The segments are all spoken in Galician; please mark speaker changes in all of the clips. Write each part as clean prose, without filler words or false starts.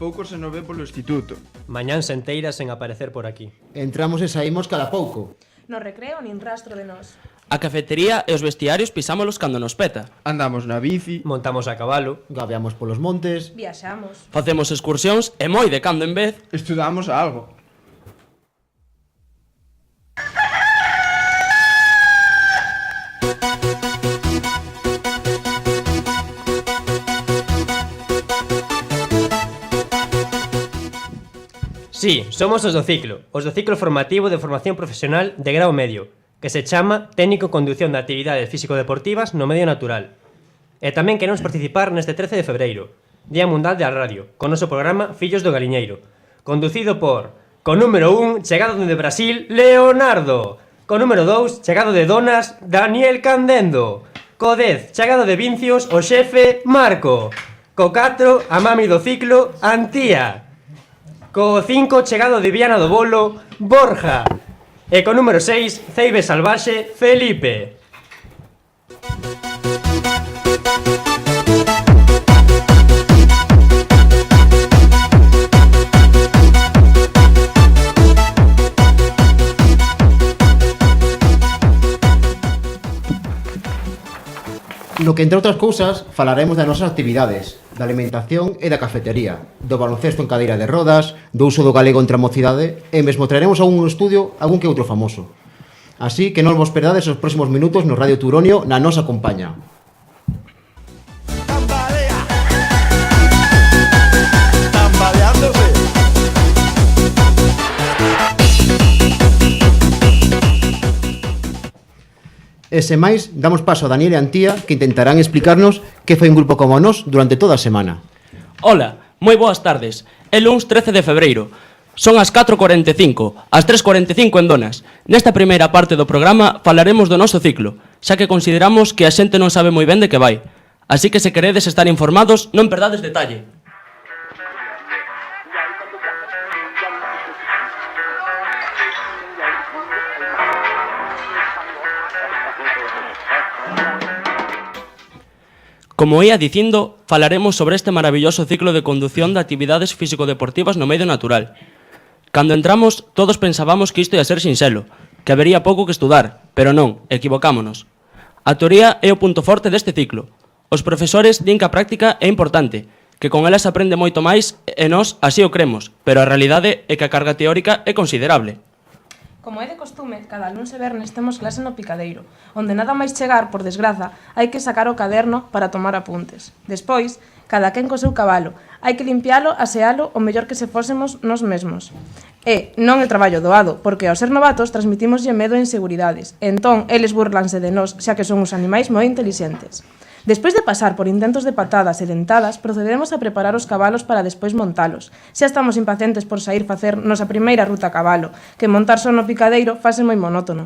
Speaker 1: pouco se non ve polo instituto.
Speaker 2: Mañáns enteiras sen aparecer por aquí.
Speaker 3: Entramos e saímos cada pouco.
Speaker 4: No recreo nin rastro de nós.
Speaker 5: A cafetería e os vestiarios pisámolos cando nos peta.
Speaker 1: Andamos na bici.
Speaker 2: Montamos a cabalo.
Speaker 3: Gabeamos polos montes.
Speaker 4: Viaxamos.
Speaker 5: Facemos excursións e moi de cando en vez.
Speaker 1: Estudamos algo.
Speaker 2: Sí, somos os do ciclo formativo de formación profesional de grau medio, que se chama Técnico en Condución de Actividades Físico-Deportivas no Medio Natural. E tamén queremos participar neste 13 de febreiro, Día Mundial da Radio, con noso programa Fillos do Galiñeiro, conducido por, con número 1, chegado de Brasil, Leonardo, con número 2, chegado de Donas, Daniel Candendo, co 10, chegado de Vincios, o xefe, Marco, co 4, a mami do ciclo, Antía, co 5, chegado de Viana do Bolo, Borja. E co número 6, Ceibe Salvaxe, Felipe.
Speaker 3: No que, entre outras cousas, falaremos das nosas actividades, da alimentación e da cafetería, do baloncesto en cadeira de rodas, do uso do galego entre a mocidade e mesmo traeremos a un estudio algún que outro famoso. Así que non vos perdades os próximos minutos no Radio Turonio na nosa compaña. E sen máis, damos paso a Daniel e Antía, que intentarán explicarnos que foi un grupo como nós durante toda a semana.
Speaker 5: Ola, moi boas tardes. É luns 13 de febreiro. Son as 4:45, as 3:45 en Donas. Nesta primeira parte do programa falaremos do noso ciclo, xa que consideramos que a xente non sabe moi ben de que vai. Así que se queredes estar informados, non perdades detalle. Como ia dicindo, falaremos sobre este maravilloso ciclo de condución de actividades físico-deportivas no medio natural. Cando entramos, todos pensábamos que isto ia ser sinxelo, que habería pouco que estudar, pero non, equivocámonos. A teoría é o punto forte deste ciclo. Os profesores din que a práctica é importante, que con ela se aprende moito máis e nós así o cremos, pero a realidade é que a carga teórica é considerable.
Speaker 4: Como é de costume, cada luns e vernes temos clase no picadeiro, onde nada máis chegar, por desgraza, hai que sacar o caderno para tomar apuntes. Despois, cada quen co seu cabalo, hai que limpialo, asealo, o mellor que se fósemos nós mesmos. E non é traballo doado, porque ao ser novatos transmitimoslle medo e inseguridades, e entón eles burlanse de nós, xa que son uns animais moi intelixentes. Despois de pasar por intentos de patadas e dentadas, procederemos a preparar os cabalos para despois montalos. Xa estamos impacientes por sair facer nosa primeira ruta a cabalo, que montar só no picadeiro fase moi monótono.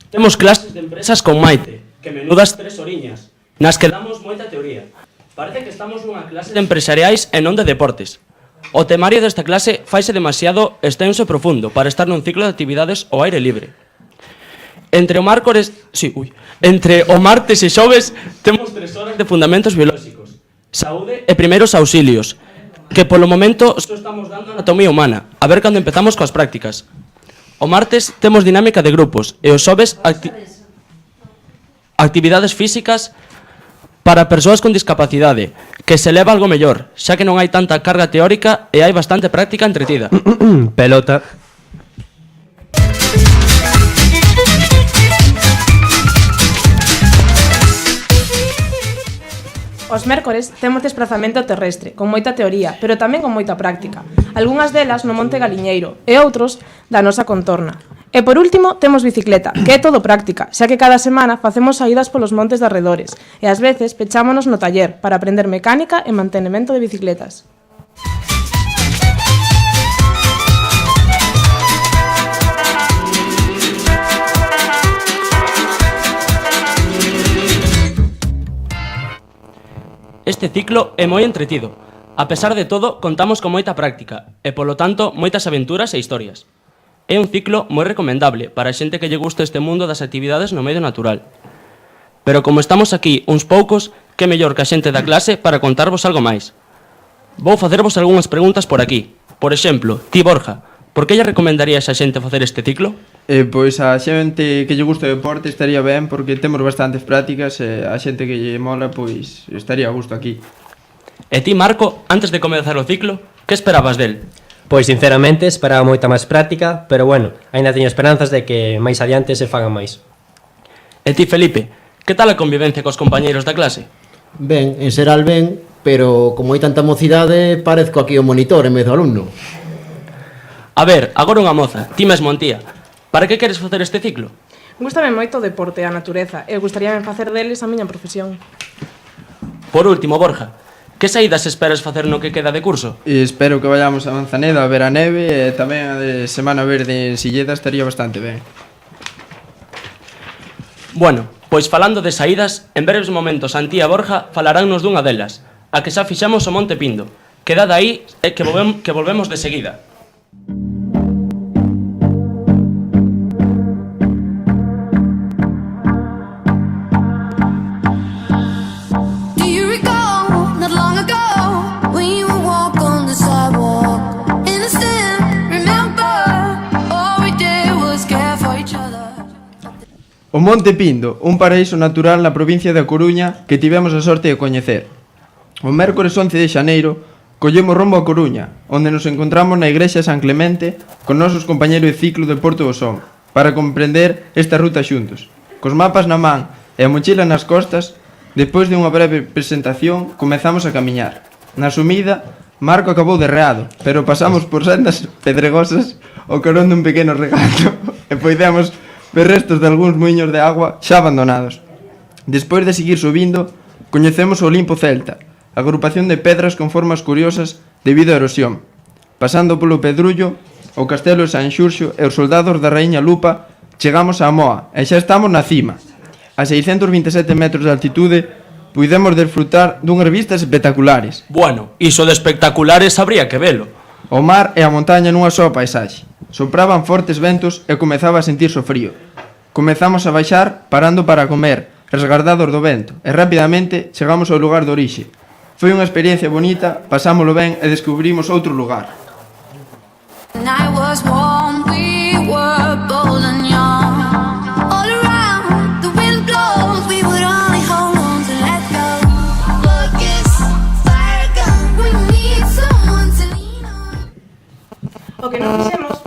Speaker 5: Temos clases de empresas con Maite, que menudas 3 horiñas, nas que damos moita teoría. Parece que estamos nunha clase de empresariais e non de deportes. O temario desta clase faise demasiado extenso e profundo para estar nun ciclo de actividades ao aire libre. Entre o martes e xoves temos 3 horas de fundamentos biolóxicos, saúde e primeiros auxilios, que polo momento só estamos dando anatomía humana, a ver cando empezamos coas prácticas. O martes temos dinámica de grupos e os xoves actividades físicas para persoas con discapacidade, que se leva algo mellor, xa que non hai tanta carga teórica e hai bastante práctica entretida.
Speaker 2: Pelota.
Speaker 4: Os mércores temos desplazamento terrestre, con moita teoría, pero tamén con moita práctica. Algunhas delas no Monte Galiñeiro e outros da nosa contorna. E por último, temos bicicleta, que é todo práctica, xa que cada semana facemos saídas polos montes de arredores e ás veces pechámonos no taller para aprender mecánica e mantenimento de bicicletas.
Speaker 5: Este ciclo é moi entretido. A pesar de todo, contamos con moita práctica e, polo tanto, moitas aventuras e historias. É un ciclo moi recomendable para a xente que lle gusta este mundo das actividades no medio natural. Pero como estamos aquí uns poucos, que mellor que a xente da clase para contarvos algo máis. Vou facervos algunhas preguntas por aquí. Por exemplo, ti Borja, por que lle recomendarías a xente facer este ciclo?
Speaker 1: Pois a xente que lle gusta o deporte estaría ben porque temos bastantes prácticas e a xente que lle mola pois estaría a gusto aquí.
Speaker 5: E ti, Marco, antes de comezar o ciclo, que esperabas del?
Speaker 2: Pois sinceramente esperaba moita máis práctica, pero bueno, aínda teño esperanzas de que máis adiante se fagan máis.
Speaker 5: E ti, Felipe, que tal a convivencia cos compañeiros da clase?
Speaker 3: Ben, en xeral ben, pero como hai tanta mocidade, parezco aquí o monitor en vez do alumno.
Speaker 5: A ver, agora unha moza, ti mesmo, Antía, para que queres facer este ciclo?
Speaker 4: Gústame moito o deporte e a natureza e gustaríame facer deles a miña profesión.
Speaker 5: Por último, Borja, que saídas esperas facer no que queda de curso?
Speaker 1: E espero que vayamos a Manzaneda a ver a neve e tamén a de Semana Verde en Silleda estaría bastante ben.
Speaker 5: Bueno, pois falando de saídas, en breves momentos Antía e Borja falaránnos dunha delas, a que xa fixamos o Monte Pindo. Quedad aí e que volvemos de seguida.
Speaker 1: O Monte Pindo, un paraíso natural na provincia da Coruña que tivemos a sorte de coñecer. O mércores 11 de xaneiro, collemos rumbo a Coruña, onde nos encontramos na igrexa San Clemente con nosos compañeros de ciclo de Porto do Son, para comprender esta ruta xuntos. Cos mapas na man e a mochila nas costas, despois de unha breve presentación, comezamos a camiñar. Na sumida, Marco acabou derreado, pero pasamos por sendas pedregosas ao carón dun pequeno regato e poidemos ver restos de algúns muiños de agua xa abandonados. Despois de seguir subindo, coñecemos o Olimpo Celta, agrupación de pedras con formas curiosas debido á erosión. Pasando polo Pedrullo, o Castelo de San Xurxo e os soldados da Raíña Lupa, chegamos á Moa e xa estamos na cima. A 627 metros de altitude, puidemos desfrutar dunhas vistas espectaculares.
Speaker 5: Bueno, iso de espectaculares habría que velo.
Speaker 1: O mar e a montaña nunha soa paisaxe. Sopraban fortes ventos e comezaba a sentirse o frío. Comezamos a baixar parando para comer, resgardados do vento, e rapidamente chegamos ao lugar de orixe. Foi unha experiencia bonita, pasámolo ben e descubrimos outro lugar.
Speaker 4: O que non fixemos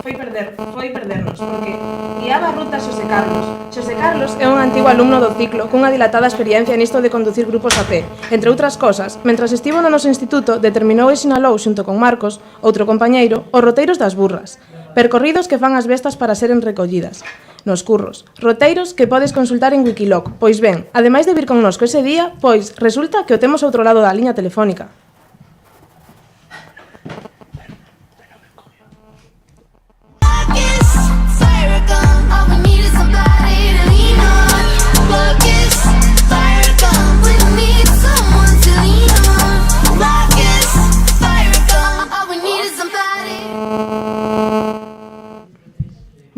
Speaker 4: foi perdernos, porque guiaba a ruta Xosé Carlos. Xosé Carlos é un antigo alumno do ciclo cunha dilatada experiencia nisto de conducir grupos a pé. Entre outras cosas, mentras estivo no noso instituto, determinou e sinalou xunto con Marcos, outro compañeiro, os roteiros das burras, percorridos que fan as bestas para seren recollidas nos curros, roteiros que podes consultar en Wikiloc. Pois ben, ademais de vir connosco ese día, pois resulta que o temos ao outro lado da liña telefónica.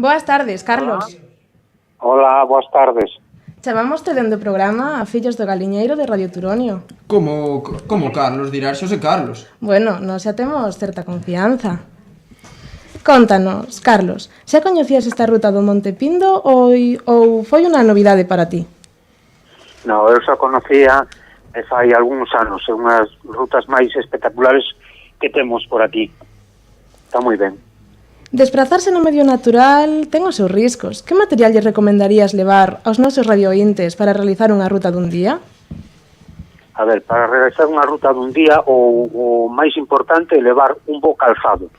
Speaker 4: Boas tardes, Carlos.
Speaker 6: Hola, boas tardes.
Speaker 4: Chamámoste dende o programa a Fillos do Galiñeiro de Radio Turonio.
Speaker 1: Como Carlos, dirás Xosé Carlos?
Speaker 4: Bueno, nós xa temos certa confianza. Contanos, Carlos, xa coñecías esta ruta do Monte Pindo ou foi unha novidade para ti?
Speaker 6: No, eu xa conocía fai algúns anos, é unhas rutas máis espectaculares que temos por aquí. Está moi ben.
Speaker 4: Desprazarse no medio natural ten os seus riscos. Que material lle recomendarías levar aos nosos radioíntes para realizar unha ruta dun día?
Speaker 6: A ver, para realizar unha ruta dun día, o máis importante é levar un bo calzado.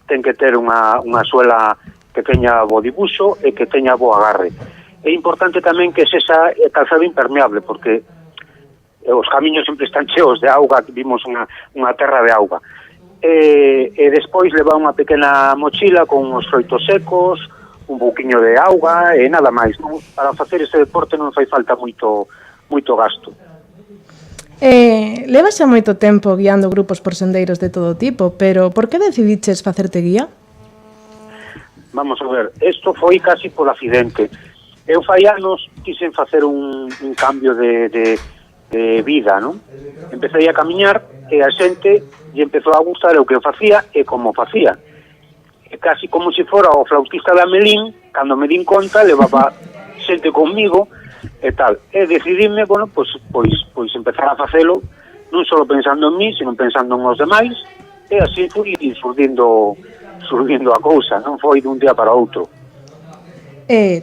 Speaker 6: Ten que ter unha suela que teña bo dibuixo e que teña bo agarre. É importante tamén que sexa calzado impermeable, porque os camiños sempre están cheos de auga, vimos unha terra de auga. E despois leva unha pequena mochila con os froitos secos, un pouquiño de auga e nada máis. Non? Para facer ese deporte non fai falta moito gasto.
Speaker 4: Levas xa moito tempo guiando grupos por sendeiros de todo tipo, pero por que decidiches facerte guía?
Speaker 6: Vamos a ver, isto foi casi por accidente. Eu fai anos quixen facer un cambio de vida, non? Empecé a camiñar e a xente lle empezou a gustar o que eu facía e como facía. E casi como se fora o flautista de Amelín, cando me din conta, levaba xente conmigo e tal. E decidime, bueno, pois empezar a facelo non só pensando en mí, sino pensando en os demais, e así fui surdindo a cousa, non foi dun día para outro.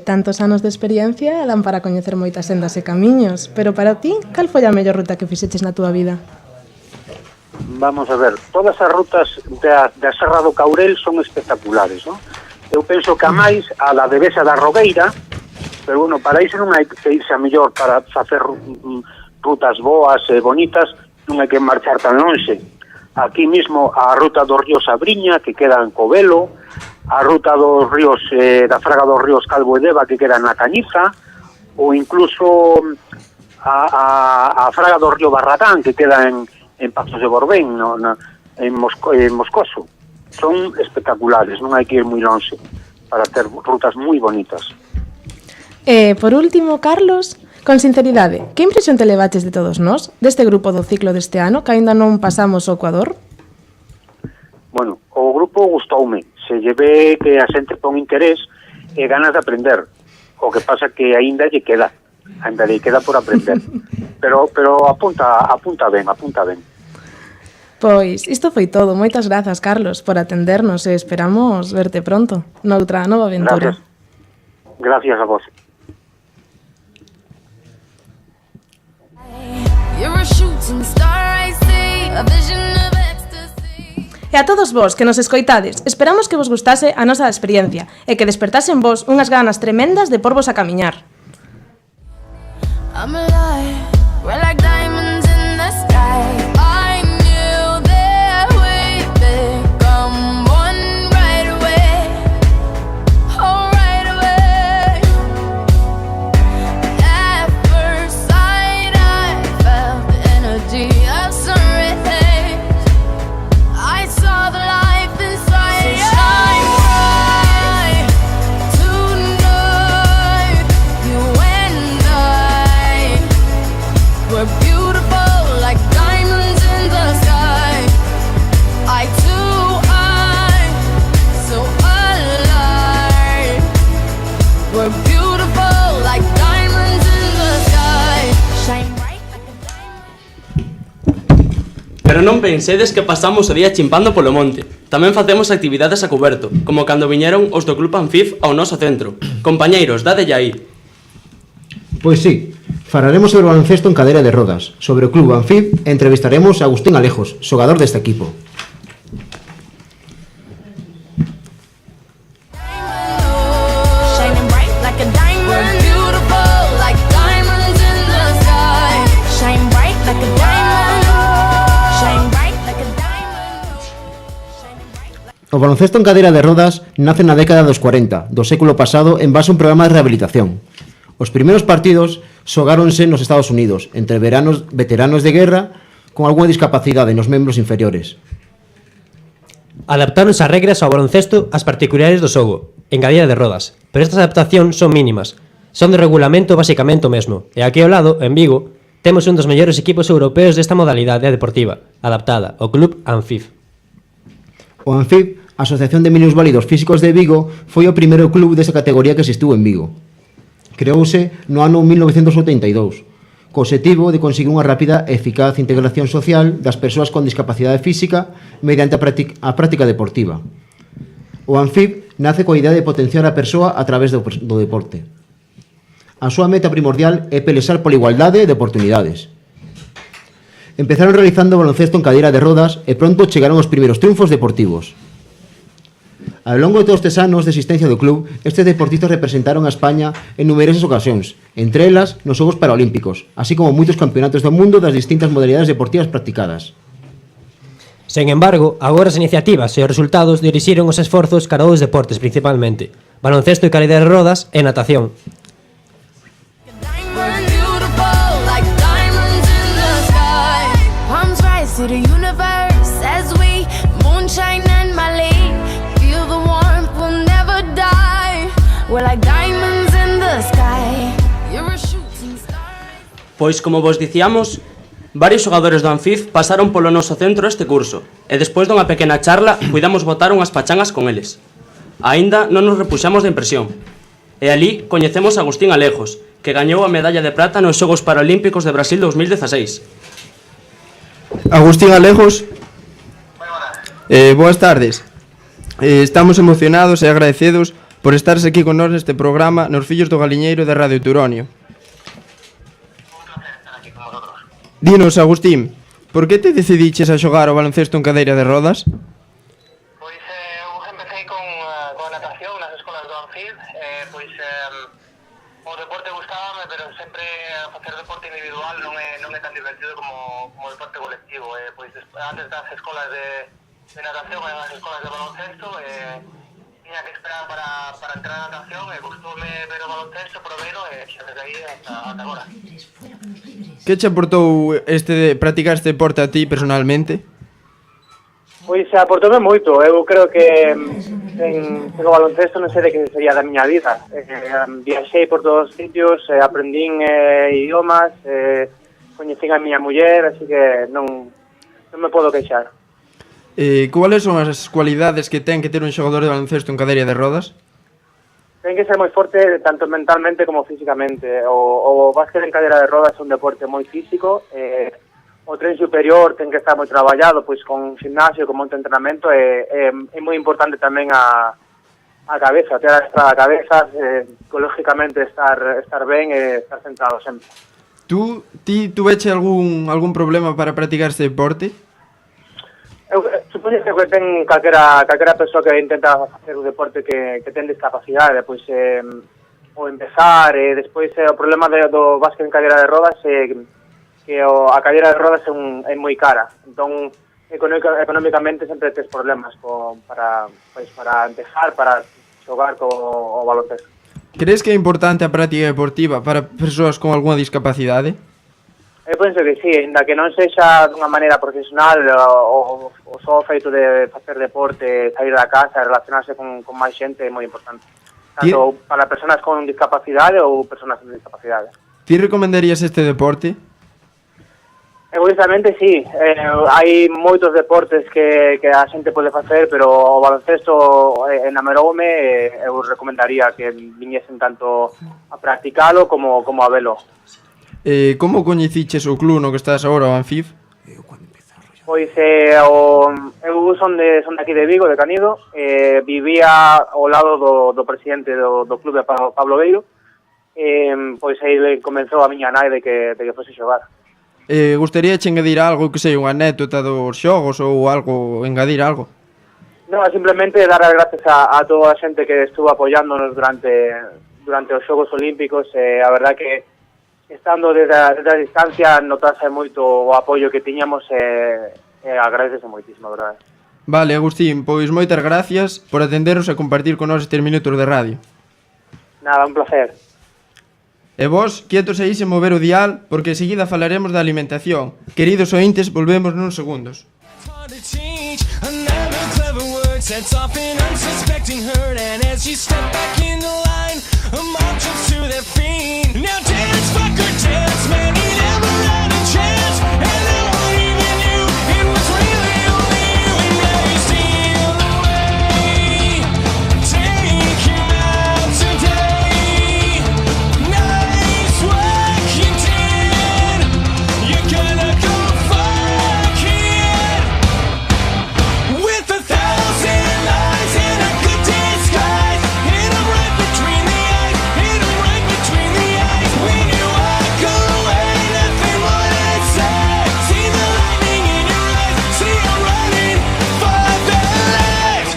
Speaker 4: Tantos anos de experiencia dan para coñecer moitas sendas e camiños, pero para ti, cal foi a mellor ruta que fixeches na túa vida?
Speaker 6: Vamos a ver, todas as rutas da Serra do Caurel son espectaculares, non? Eu penso que a máis a da Devesa da Rogueira, pero bueno, para iso non hai que irse a mellor para facer rutas boas e bonitas, non hai que marchar tan lonxe. Aquí mismo a ruta do río Sabriña, que queda en Covelo, a ruta dos ríos da Fraga dos ríos Calvo e Deva, que queda na Cañiza, ou incluso a Fraga do río Barratán, que queda en Pazos de Borbén, en Moscoso. Son espectaculares, non hai que ir moi longe para ter rutas moi bonitas.
Speaker 4: Por último, Carlos, con sinceridade, que impresión te levaches de todos nós, deste grupo do ciclo deste ano, que aínda non pasamos ao Ecuador?
Speaker 6: Bueno, o grupo gustoume, se lle ve que a xente pon interés e ganas de aprender. O que pasa que aínda lle queda por aprender. pero apunta ben.
Speaker 4: Pois, isto foi todo. Moitas grazas, Carlos, por atendernos e esperamos verte pronto noutra nova aventura.
Speaker 6: Gracias a vos.
Speaker 4: E a todos vos que nos escoitades, esperamos que vos gustase a nosa experiencia e que despertasen vos unhas ganas tremendas de porvos a camiñar. I'm alive, we're like diamonds in the sky. I knew that we'd become one right away. Oh, right away. At first sight I felt the energy of sun rays. I saw the life inside you. Shine bright tonight. You and I, we're beautiful like diamonds in the sky. Eye to eye, so alive. We're beautiful like diamonds in the sky. Shine bright like a diamond.
Speaker 5: Pero non pensedes que pasamos o día chimpando polo monte. Tamén facemos actividades a cuberto, como cando viñeron os do Club Anfif ao noso centro. Compañeiros, dadelle aí.
Speaker 3: Pois sí, falaremos sobre o baloncesto en cadeira de rodas. Sobre o Club Anfif entrevistaremos a Agustín Alejos, xogador deste equipo.
Speaker 4: Shining bright like a diamond. We're beautiful like diamonds in the sky. Shine bright like a diamond. Shine bright like a diamond.
Speaker 3: O baloncesto en cadeira de rodas nace na década dos 40 do século pasado en base a un programa de rehabilitación. Os primeiros partidos xogáronse nos Estados Unidos, entre veteranos de guerra con algunha discapacidade nos membros inferiores.
Speaker 2: Adaptaronse as regras ao baloncesto ás particulares do xogo, en cadeira de rodas, pero estas adaptacións son mínimas, son de regulamento basicamente o mesmo, e aquí ao lado, en Vigo, temos un dos mellores equipos europeos desta modalidade deportiva, adaptada, o Club Anfif.
Speaker 3: O Anfif, a Asociación de Minusválidos Físicos de Vigo, foi o primeiro club desta categoría que existiu en Vigo. Creouse no ano 1982, co obxectivo de conseguir unha rápida e eficaz integración social das persoas con discapacidade física mediante a práctica deportiva. O Anfib nace coa idea de potenciar a persoa a través do deporte. A súa meta primordial é pelexar pola igualdade de oportunidades. Empezaron realizando baloncesto en cadeira de rodas e pronto chegaron os primeiros triunfos deportivos. Ao longo de todos estes anos de existencia do club, estes deportistas representaron a España en numerosas ocasións, entre elas nos Xogos Paralímpicos, así como moitos campeonatos do mundo das distintas modalidades deportivas practicadas.
Speaker 2: Sen embargo, agora as iniciativas e os resultados dirixiron os esforzos cara aos deportes principalmente, baloncesto e cadeira de rodas e natación.
Speaker 4: We're beautiful like diamonds in the sky.
Speaker 7: to the universe as we moonshine and Malay. Feel the warmth, we'll never die. We're like diamonds in the sky. You're a shooting star.
Speaker 5: Pois, como vos dicíamos, varios xogadores do Anfif pasaron polo noso centro este curso e despois dunha pequena charla puidamos botar unhas pachangas con eles. Aínda non nos repuxamos da impresión. E ali coñecemos a Agustín Alejos, que gañou a medalla de prata nos Xogos Paralímpicos de Brasil 2016.
Speaker 1: Agustín Alejos, boas tardes. Estamos emocionados e agradecidos por estares aquí con nós neste programa Nos Fillos do Galiñeiro de Radio Turonio. Dinos, Agustín, por que te decidiches a xogar o baloncesto en cadeira de rodas?
Speaker 8: Pois eu empecé con natación nas escolas do Anfib, o deporte gustábame, pero sempre facer deporte individual non é tan divertido como o deporte colectivo. Pois antes das escolas de natación e das escolas de baloncesto, tiña que esperar para entrar a natación e gustoume ver o baloncesto, probeiro e xa desde aí hasta agora.
Speaker 1: Que che aportou practicar este deporte a ti personalmente?
Speaker 8: Pois aportoume moito. Eu creo que sen o baloncesto non sei de que sería da miña vida. Viaxei por todos os sitios, aprendín idiomas, coñecín a miña muller, así que non me podo queixar.
Speaker 1: Cuáles son as cualidades que ten que ter un xogador de baloncesto en cadeira de rodas?
Speaker 8: Ten que ser moi forte tanto mentalmente como físicamente. O básquet en cadeira de rodas é un deporte moi físico. O tren superior ten que estar moi traballado, pois con gimnasio, con moito entrenamento. É moi importante tamén a cabeza, ter a estrada a cabeza, psicológicamente estar ben e estar centrado sempre.
Speaker 1: Ti tuveche algún problema para practicar este deporte?
Speaker 8: Eu supoño que ten calquera persoa que intenta facer un deporte que ten discapacidade, pois o empezar, e despois o problema do básquet en cadeira de rodas é que a cadeira de rodas é moi cara, entón económicamente sempre tes problemas para empezar, para xogar o baloncesto.
Speaker 1: Crees que é importante a práctica deportiva para persoas con algunha discapacidade?
Speaker 8: Eu penso que sí, ainda que non sexa dunha maneira profesional, o só feito de facer deporte, sair da casa, relacionarse con máis xente é moi importante. Tanto para persoas con discapacidade ou persoas sen discapacidade.
Speaker 1: Ti recomendarías este deporte?
Speaker 8: Egoístamente, sí. Hai moitos deportes que a xente pode facer, pero o baloncesto enamoroume, eu recomendaría que viñesen tanto a practicalo como a velo.
Speaker 1: Como coñeciches o club no que estás agora, o Anfif?
Speaker 8: Pois eu son de aquí de Vigo, de Canido, vivía ao lado do presidente do club, Pablo Beiro, pois aí comenzou a miña nai de que fose xogar.
Speaker 1: Gustaría che engadir algo, que sei, unha anécdota dos xogos ou algo, engadir algo?
Speaker 8: Non, simplemente dar as gracias a toda a xente que estuvo apoiándonos durante os Xogos Olímpicos. A verdad que estando desde a distancia notase moito o apoio que tiñamos e agradecese moitísimo, verdade.
Speaker 1: Vale, Agustín, pois moitas gracias por atenderos e compartir con nós estes minutos de radio.
Speaker 8: Nada, un placer.
Speaker 1: E vos, quietos aí sen mover o dial, porque enseguida falaremos da alimentación. Queridos ointes, volvemos nuns segundos.
Speaker 9: Sets off an unsuspecting hurt, and as she stepped back in the line, a mob jumps to their feet. Now dance, fucker, dance, man, he never had a chance, and no one even knew it was really only you. And now you steal away, take him out today. Nice work you did, you're gonna go far, kid, with 1,000 lies in a good disguise. Hit 'em right between the eyes, hit 'em right between the eyes. When you walk away, nothing more to say. See the lightning in your eyes, see you running for the light.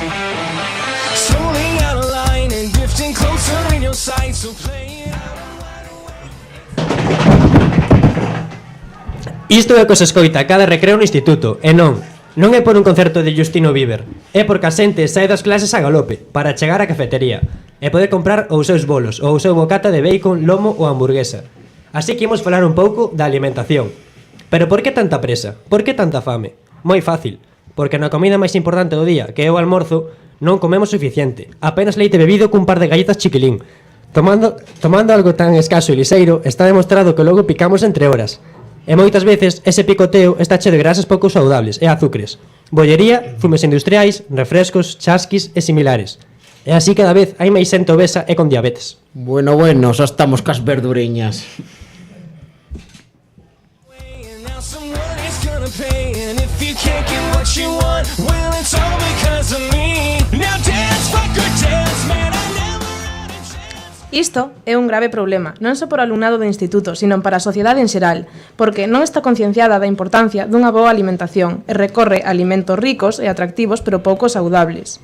Speaker 9: Strolling out of line and drifting closer in your sight, so play it out.
Speaker 2: Isto é o que se escoita a cada recreo no instituto, e non é por un concerto de Justino Bieber, é porque a xente sae das clases a galope para chegar á cafetería e poder comprar os seus bolos ou o seu bocata de bacon, lomo ou hamburguesa. Así que imos falar un pouco da alimentación. Pero por que tanta presa? Por que tanta fame? Moi fácil, porque na comida máis importante do día, que é o almorzo, non comemos suficiente. Apenas leite bebido cun par de galletas chiquilín. Tomando algo tan escaso e liseiro, está demostrado que logo picamos entre horas. E moitas veces ese picoteo está cheo de grasas pouco saudables e azúcares. Bollería, fumes industriais, refrescos, chasquis e similares. E así cada vez hai máis xente obesa e con diabetes.
Speaker 3: Bueno, xa estamos cas verduriñas.
Speaker 9: Now someone is gonna pay, and if you can't get what you want, well, it's all because of me. Now dance, fucker, dance, man, I never had a chance.
Speaker 4: Isto é un grave problema, non só para o alumnado do instituto, sino para a sociedade en xeral, porque non está concienciada da importancia dunha boa alimentación e recorre a alimentos ricos e atractivos pero pouco saudables.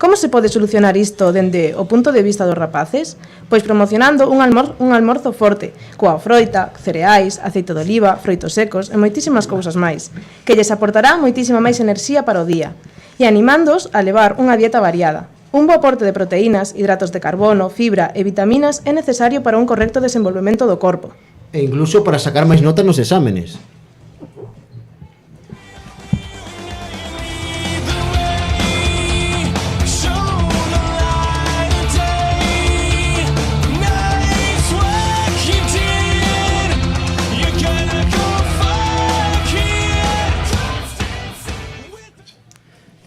Speaker 4: Como se pode solucionar isto dende o punto de vista dos rapaces? Pois promocionando un almorzo forte, coa froita, cereais, aceite de oliva, froitos secos e moitísimas cousas máis, que lles aportará moitísima máis enerxía para o día, e animándoos a levar unha dieta variada. Un bo aporte de proteínas, hidratos de carbono, fibra e vitaminas é necesario para un correcto desenvolvemento do corpo.
Speaker 3: E incluso para sacar máis notas nos exámenes.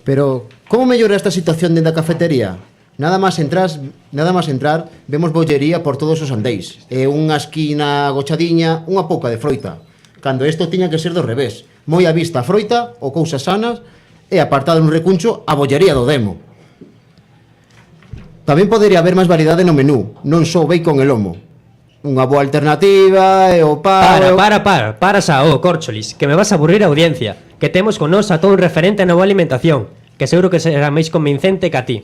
Speaker 3: Pero, como mellora esta situación dentro da cafetería? Nada máis entrar, vemos bollería por todos os andéis. E unha esquina gochadiña, unha pouca de froita. Cando isto tiña que ser do revés. Moi a vista a froita, ou cousas sanas, e apartado nun recuncho a bollería do demo. Tamén podería haber máis variedade no menú, non só bacon e lomo. Unha boa alternativa e o paro...
Speaker 2: Para xa, Córcholis, que me vas a aburrir a audiencia, que temos con nos a todo un referente na boa alimentación, que seguro que será máis convincente que a ti.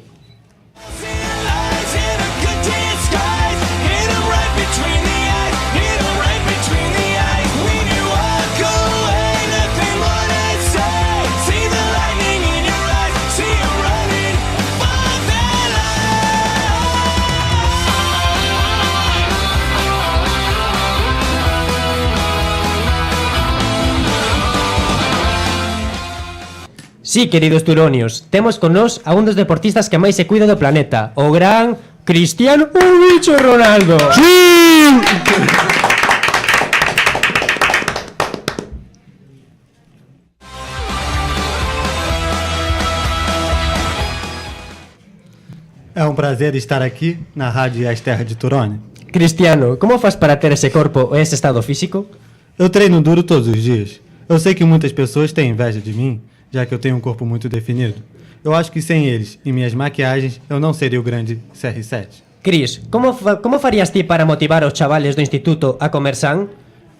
Speaker 2: Sí, queridos turonios, temos con nós a un dos deportistas que máis se cuida do planeta, o gran Cristiano Bicho Ronaldo.
Speaker 3: ¡Sí!
Speaker 10: É um prazer estar aqui na Rádio As Terras de Turone.
Speaker 2: Cristiano, como faz para ter esse corpo e esse estado físico?
Speaker 10: Eu treino duro todos os dias. Eu sei que muitas pessoas têm inveja de mim, já que eu tenho um corpo muito definido. Eu acho que sem eles e minhas maquiagens, eu não seria o grande CR7.
Speaker 2: Cris, como farias ti para motivar os chavales do instituto a comer san?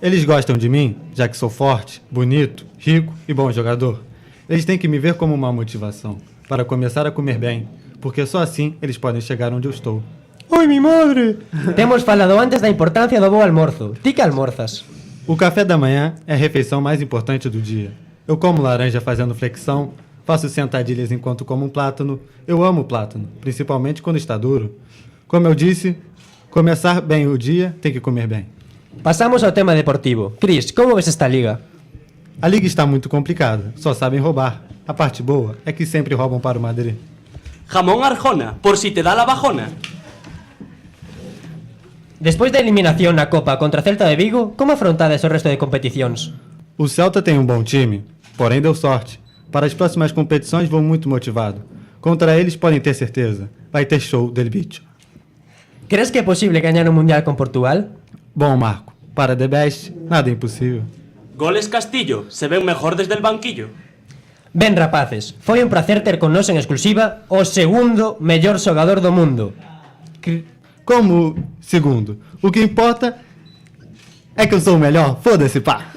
Speaker 10: Eles gostam de mim, já que sou forte, bonito, rico e bom jogador. Eles têm que me ver como uma motivação, para começar a comer bem, porque só assim eles podem chegar onde eu estou.
Speaker 2: Oi, mi madre! Temos falado antes da importância do bo almorzo. Ti que almorzas?
Speaker 10: O café da manhã é a refeição mais importante do dia. Eu como laranja fazendo flexão, faço sentadilhas enquanto como um plátano. Eu amo plátano, principalmente quando está duro. Como eu disse, começar bem o dia tem que comer bem.
Speaker 2: Passamos ao tema deportivo. Cris, como ves esta liga?
Speaker 10: A liga está muito complicada, só sabem roubar. A parte boa é que sempre roubam para o Madrid.
Speaker 5: Jamón Arjona, por si te da la bajona.
Speaker 2: Despois da eliminación na Copa contra Celta de Vigo, como afrontades o resto de competicións?
Speaker 10: O Celta tem um bom time, porém deu sorte. Para as próximas competições vou muito motivado. Contra eles podem ter certeza, vai ter show del bicho.
Speaker 2: Crees que é posible gañar un Mundial con Portugal?
Speaker 10: Bom, Marco, para The Best, nada é impossível.
Speaker 5: Goles Castillo, se ven mejor desde el banquillo.
Speaker 2: Ben, rapaces, foi un placer ter con nos en exclusiva o segundo mellor xogador do mundo.
Speaker 10: Como segundo? O que importa é que eu sou o melhor, foda-se, pá!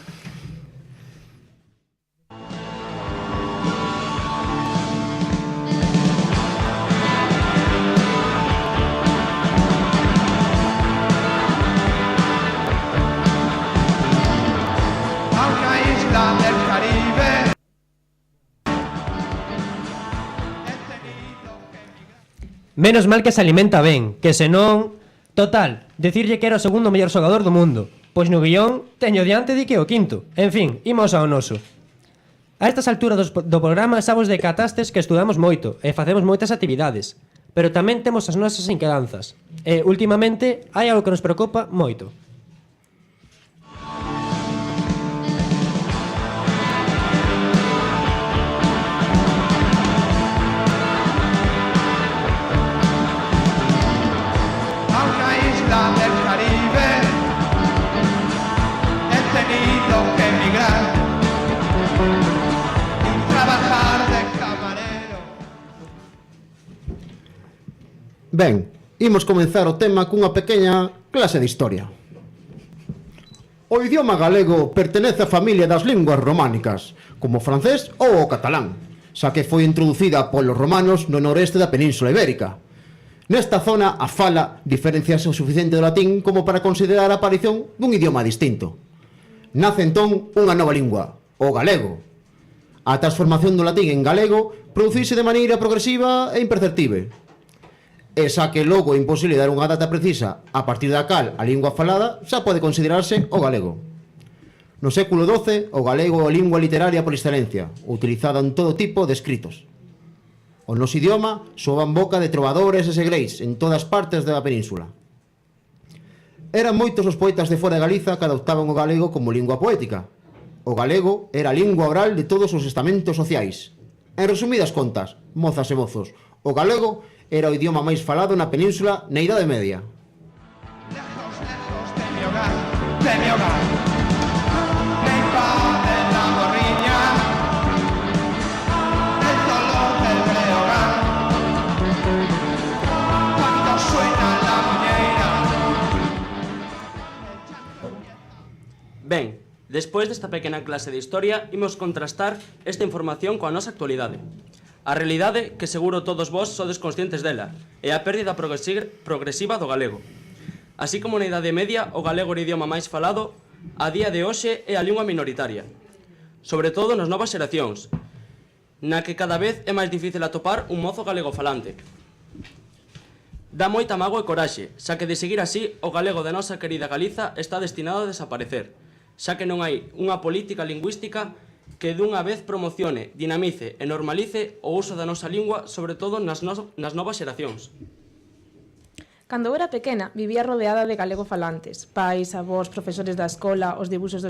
Speaker 2: Menos mal que se alimenta ben, que senón... Total, decirlle que era o segundo mellor xogador do mundo. Pois no guión teño diante de que o quinto. En fin, imos ao noso. A estas alturas do programa sabes de catastes que estudamos moito e facemos moitas actividades, pero tamén temos as nosas inquedanzas. E, últimamente, hai algo que nos preocupa moito.
Speaker 1: A una isla del Caribe he tenido que emigrar y trabajar de camarero.
Speaker 3: Ben, imos comenzar o tema cunha pequena clase de historia. O idioma galego pertenece á familia das linguas románicas, como o francés ou o catalán, xa que foi introducida polos romanos no noreste da Península Ibérica. Nesta zona, a fala diferenciase o suficiente do latín como para considerar a aparición dun idioma distinto. Nace entón unha nova lingua, o galego. A transformación do latín en galego produciuse de maneira progresiva e imperceptível. E xa que logo é imposible dar unha data precisa a partir da cal a lingua falada xa pode considerarse o galego. No século XII, o galego é a lingua literaria por excelencia, utilizada en todo tipo de escritos. O noso idioma soa en boca de trovadores e segreis en todas partes da península. Eran moitos os poetas de fora de Galiza que adoptaban o galego como lingua poética. O galego era a lingua oral de todos os estamentos sociais. En resumidas contas, mozas e mozos, o galego era o idioma máis falado na península na Idade Media.
Speaker 1: Lejos, lejos de mi hogar, me invade la morriña, el dolor del brehogar, cuando suena la muñeira.
Speaker 5: Ben, despois desta pequena clase de historia, imos contrastar esta información coa nosa actualidade. A realidade que seguro todos vós sodes conscientes dela é a pérdida progresiva do galego. Así como na Idade Media, o galego era o idioma máis falado, a día de hoxe é a lingua minoritaria. Sobre todo nas novas xeracións, na que cada vez é máis difícil atopar un mozo galego falante. Dá moita mágoa e coraxe, xa que de seguir así, o galego da nosa querida Galiza está destinado a desaparecer, xa que non hai unha política lingüística que dunha vez promocione, dinamice e normalice o uso da nosa lingua, sobre todo nas novas xeracións.
Speaker 4: Cando eu era pequena, vivía rodeada de galego falantes, pais, avós, profesores da escola, os dibuxos de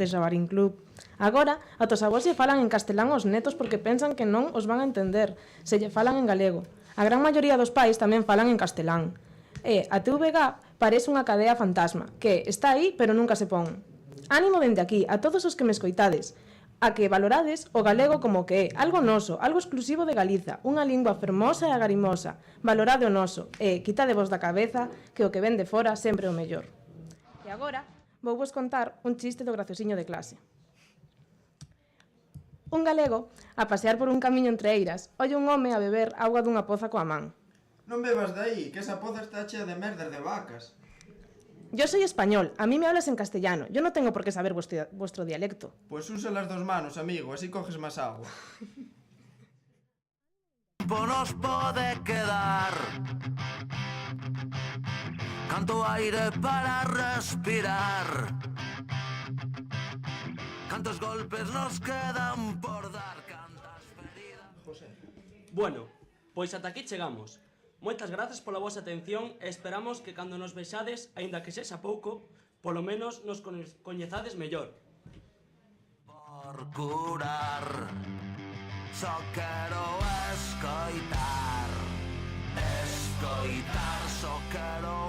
Speaker 4: Xabarín Club. Agora, ata os avós lle falan en castelán aos netos porque pensan que non os van a entender, se lle falan en galego. A gran maioría dos pais tamén falan en castelán. E a TVG parece unha cadea fantasma, que está aí pero nunca se pon. Ánimo dende aquí a todos os que me escoitades, a que valorades o galego como que é algo noso, algo exclusivo de Galiza, unha lingua fermosa e agarimosa. Valorade o noso e quitadevos da cabeza que o que ven de fora sempre é o mellor. E agora vou vos contar un chiste do graciosiño de clase. Un galego, a pasear por un camiño entre eiras, olle un home a beber auga dunha poza coa man.
Speaker 1: Non bebas de aí, que esa poza está chea de merdas de vacas.
Speaker 4: Yo soy español, a mí me hablas en castellano, yo no tengo por qué saber vuestro dialecto.
Speaker 1: Pues usa las dos manos, amigo, así coges más agua.
Speaker 11: Nos pode quedar canto aire para respirar, cantos golpes nos quedan por dar, cantas feridas.
Speaker 5: Bueno, pois ata aquí chegamos. Moitas grazas pola vosa atención e esperamos que cando nos vexades, aínda que sexa pouco, polo menos nos coñezades mellor.
Speaker 11: Por curar, só quero escoitar, só quero